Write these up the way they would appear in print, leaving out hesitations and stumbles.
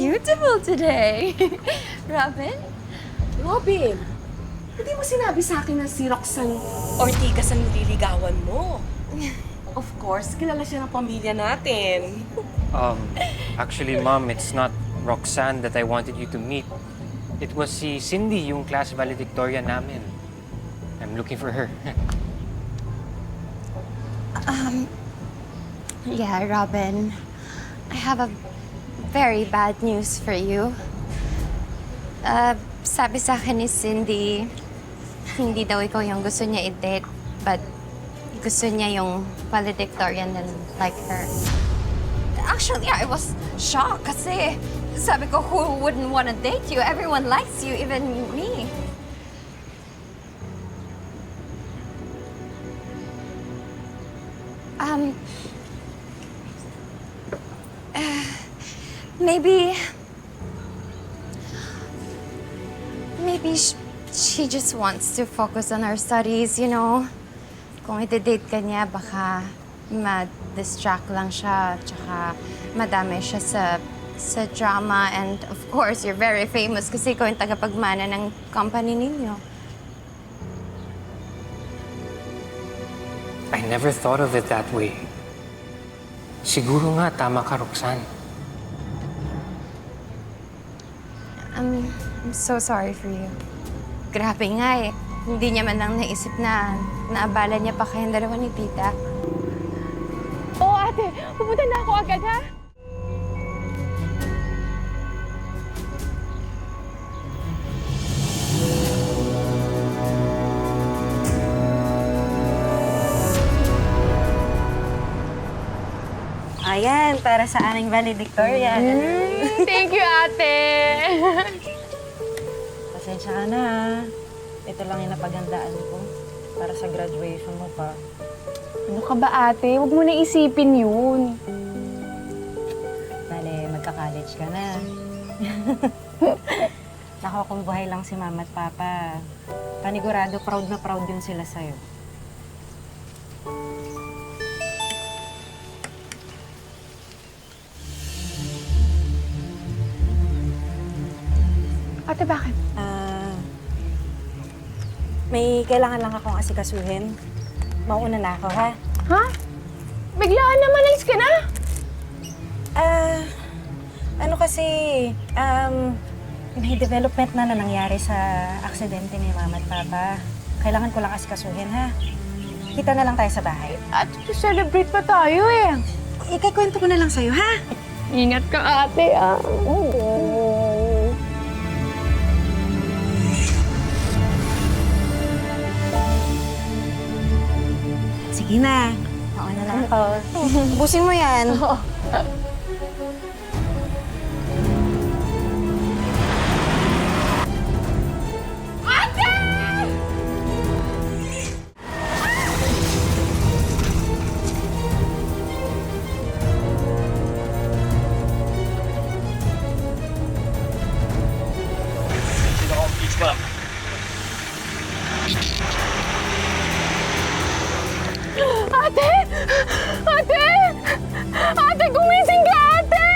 beautiful today. Robin? Robin, hindi mo sinabi sa akin na si Roxanne Ortigas ang nililigawan mo. Of course, kilala siya ng pamilya natin. Actually, Mom, it's not Roxanne that I wanted you to meet. It was si Cindy, yung class valedictorian namin. I'm looking for her. Yeah, Robin. I have a very bad news for you. Sabi sa akin ni Cindy, hindi daw ikaw yung gusto niya i-date, but gusto niya yung valedictorian and like her. Actually, I was shocked kasi sabi ko, who wouldn't want to date you? Everyone likes you, even me. Maybe she just wants to focus on her studies, you know. Kung iti-date ka niya, baka ma-distract lang siya, tsaka madami siya sa drama. And of course, you're very famous kasi ikaw yung tagapagmana ng company ninyo. I never thought of it that way. Siguro nga, tama ka, Roxanne. I'm so sorry for you. Grabe nga eh. Hindi niya man lang naisip na naabala niya pa kayong dalawa ni Tita. Oo, ate. Pupunta na ako agad, ha? Ayan, para sa aming valedictorian. Thank you, ate. Pasensya ka na. Ito lang yung napagandaan ko para sa graduation mo pa. Ano ka ba, ate? Huwag mo na isipin yun. Bale, magka-college ka na. Nakakumbuhay lang si mama at papa. Panigurado, proud na proud din sila sa'yo. Ate, bakit? May kailangan lang akong asikasuhin. Mauuna na ako, ha? Ha? Biglaan naman, alis ka na? Ano kasi, may development na nangyari sa aksidente ni mama at papa. Kailangan ko lang asikasuhin, ha? Kita na lang tayo sa bahay. At celebrate pa tayo eh. Ikakwento ko na lang sa'yo, ha? Ingat ka, ate, ah. Sige na. Mauna lang ako. Busin mo yan. Ate! Ate! Ate, gumising ka, ate!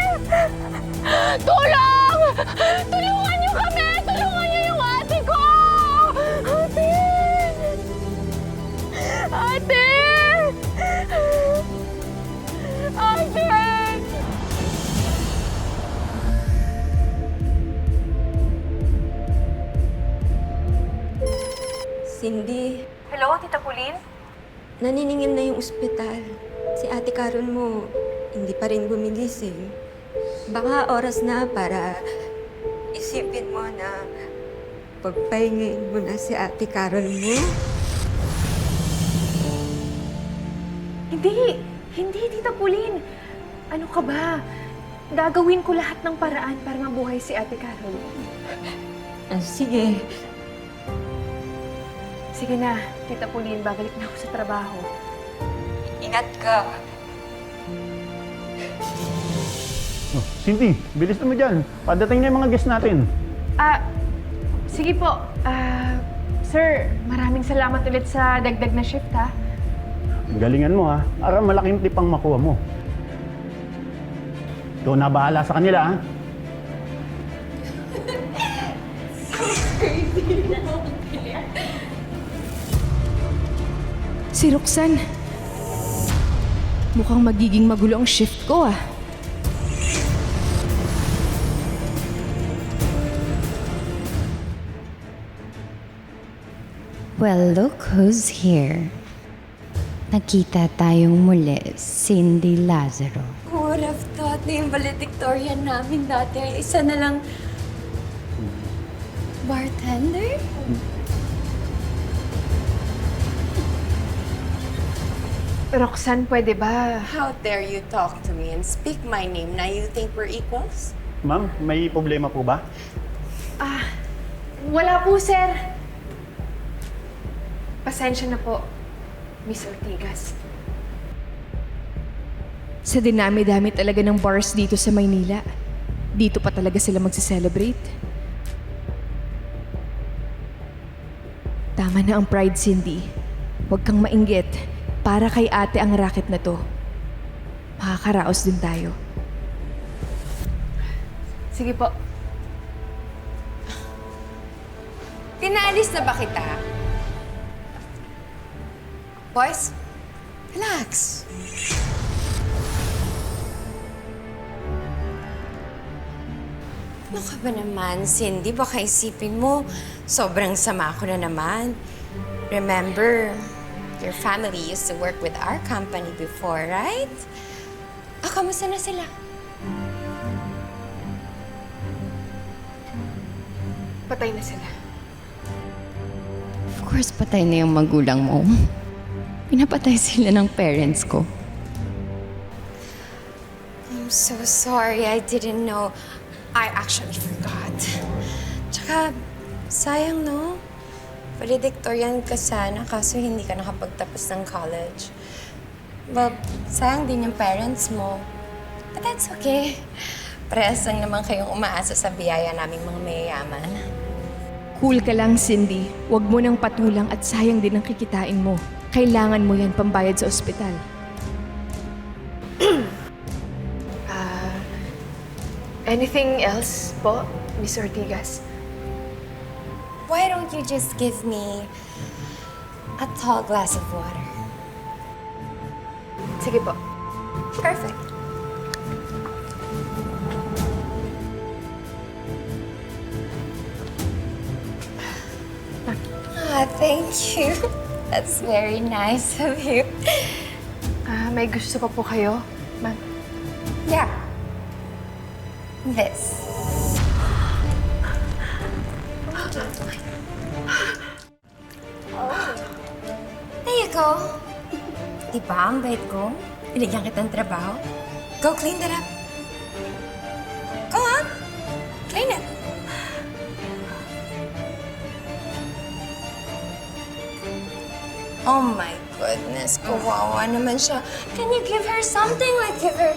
Tulong! Tulungan niyo kami! Tulungan niyo yung ate ko! Ate! Ate! Ate! Cindy, Hello, Tita Pauline? naniningil na yung ospital. Si Ate Carol mo, hindi pa rin gumigising. Baka oras na para isipin mo na pagpahingain mo na si Ate Carol mo. Hindi, Tita Pauline. Ano ka ba? Gagawin ko lahat ng paraan para mabuhay si Ate Carol. Sige. Sige na, Tita Pauline, babalik na ako sa trabaho. Ingat ka. Oh, Cindy, bilis naman dyan. Padating na yung mga guests natin. Sige po. Sir, maraming salamat ulit sa dagdag na shift, ha? Galingan mo ha. Para malaking tip ang makuha mo. Ikaw na bahala sa kanila ha. Si Roxanne. Mukhang magiging magulo ang shift ko ah. Well, look who's here. Nakita tayong muli, Cindy Lazaro. Who would have thought na yung valedictorian namin dati ay isa na lang bartender? Roxanne, pwede ba? How dare you talk to me and speak my name? Now you think we're equals? Ma'am, may problema po ba? Wala po, sir. Pasensya na po, Miss Ortigas. Sa dinami-dami talaga ng bars dito sa Maynila, dito pa talaga sila magse-celebrate. Tama na ang pride, Cindy. Huwag kang mainggit. Para kay ate ang racket na to. Makakaraos din tayo. Sige po. Pinalis na ba kita? Boys, relax. Ano ka ba naman, Cindy? Baka isipin mo, sobrang sama ko na naman. Remember, your family used to work with our company before, right? Kamusta na sila? Patay na sila. Of course, patay na yung magulang mo. Pinapatay sila ng parents ko. I'm so sorry. I didn't know. I actually forgot. Tsaka, sayang, no? Valedictorian ka sana, kaso hindi ka nakapagtapos ng college. But, sayang din yung parents mo. But that's okay. Parehas lang naman kayong umaasa sa biyaya naming mga mayayaman. Cool ka lang, Cindy. Huwag mo nang patulang at sayang din ang kikitain mo. Kailangan mo yan pambayad sa ospital. Anything else po, Miss Ortigas? Why don't you just give me a tall glass of water? Sige po. Perfect. Thank you. That's very nice of you. May gusto pa po kayo, ma'am? Yeah. This. There you go. Diba ang bait ko? Binigyan kitang trabaho. Go clean that up. Go on. Clean it. Oh my goodness, kawawa naman siya. Can you give her something? Like give her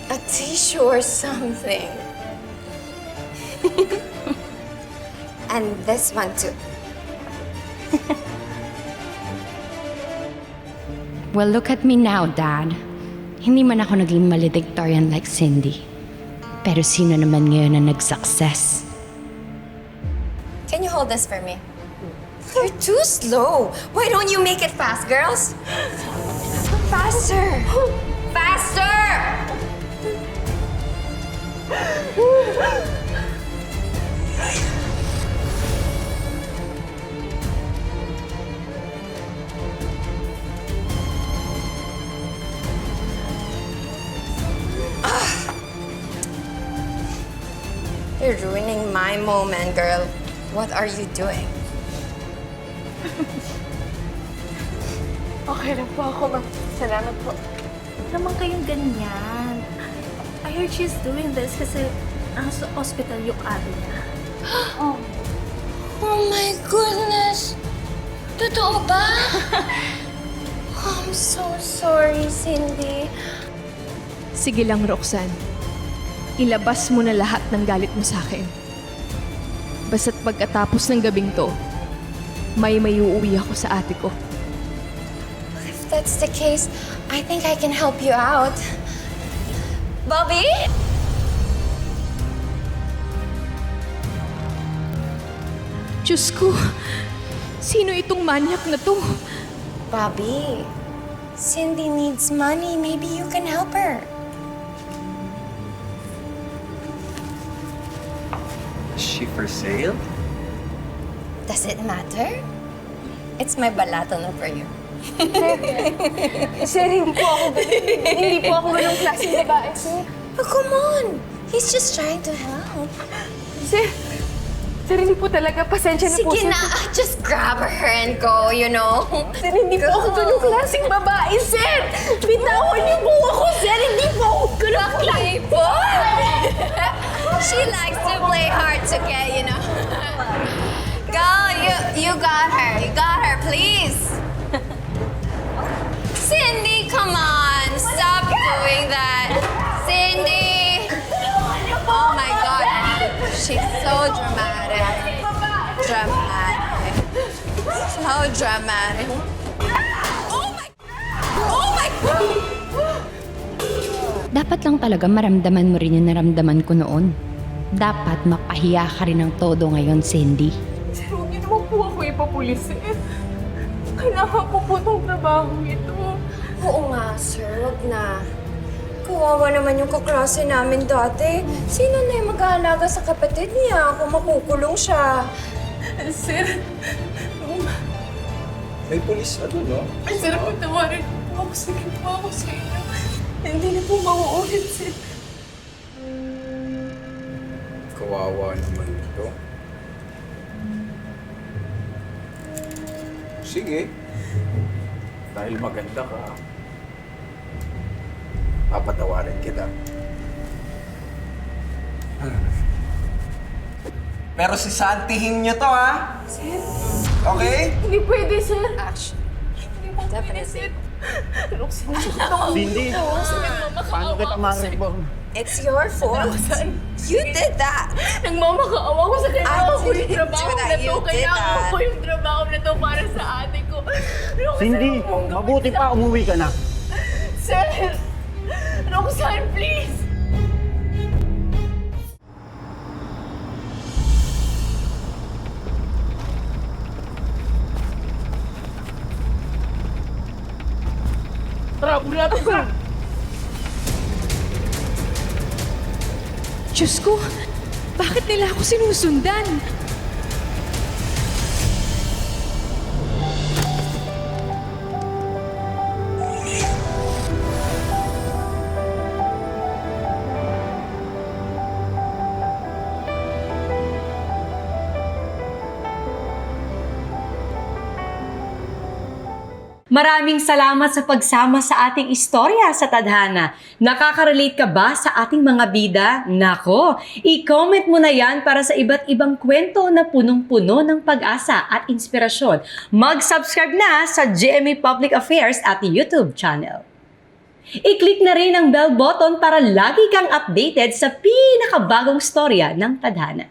a tissue or something. And this one too. Well, look at me now, Dad. Hindi man ako naging valedictorian like Cindy. Pero sino naman ngayon na nag-success? Can you hold this for me? You're too slow. Why don't you make it fast, girls? Faster! Faster! You're ruining my moment, girl. What are you doing? Okay lang po ako, ma'am. Salamat po. Naman kayong ganyan. I heard she's doing this kasi nasa hospital yung ate niya. Oh my goodness! Totoo ba? I'm so sorry, Cindy. Sige lang, Roxanne. Ilabas mo na lahat ng galit mo sa akin. Basta't pagkatapos ng gabing to, may uuwi ako sa ate ko. If that's the case, I think I can help you out. Bobby? Diyos ko, sino itong manyak na to? Bobby, Cindy needs money. Maybe you can help her. Is she for sale? Does it matter? It's my balato na for you. Sir, hindi po ako ganong klaseng babae, sir. Oh, come on. He's just trying to help. Sir, hindi po talaga. Pasensya na po, Sige sir. na, just grab her and go, you know? Sir, hindi po ako ganong klaseng babae, sir. Bitawan niyo po ako, sir. Hindi po ako ganong klaseng Playboy! She likes to play hard to get, you know? Go, you got her. You got her, please. Cindy, come on. Stop doing that. Cindy! Oh my God. She's so dramatic. Dramatic. So dramatic. Oh my... Oh my... Dapat lang talaga maramdaman mo rin yung naramdaman ko noon. Dapat mapahiya ka rin ng todo ngayon, Cindy. Sir, huwag niyo naman po ako ipapulis, sir. Kailangan ko po itong trabaho ito. Oo nga, sir. Wag na. Kawawa naman yung kaklase namin dati. Sino na yung mag-aalaga sa kapatid niya kung makukulong siya? Sir, May pulis na doon, no? sir, patawarin po ako sa ginawa ko sa inyo. Hindi na po mauulit, sir. Kawawa naman ito. Sige. Dahil maganda ka, papatawarin kita. Pero si Santihin niyo to, ha? Sir, Okay? hindi pwede, sir. Actually, Hindi po pwede, sir. Roxanne, Cindy, paano kita ma-reform? it's your fault. You did that. Nagmamakaawa ko sa kailangan ko yung didn't trabaho do that. na to. You did Kailangan that. ko yung trabaho na to para sa ate ko. Roxanne, Cindy, huwag mong gawin mabuti sa- pa umuwi ka na. Sir! Roxanne, please! Tara, bulapit ka! Diyos ko, bakit nila ako sinusundan? Maraming salamat sa pagsama sa ating istorya sa Tadhana. Nakaka-relate ka ba sa ating mga bida? Nako, i-comment mo na yan para sa iba't ibang kwento na punong-puno ng pag-asa at inspirasyon. Mag-subscribe na sa GMA Public Affairs at YouTube channel. I-click na rin ang bell button para lagi kang updated sa pinakabagong storya ng Tadhana.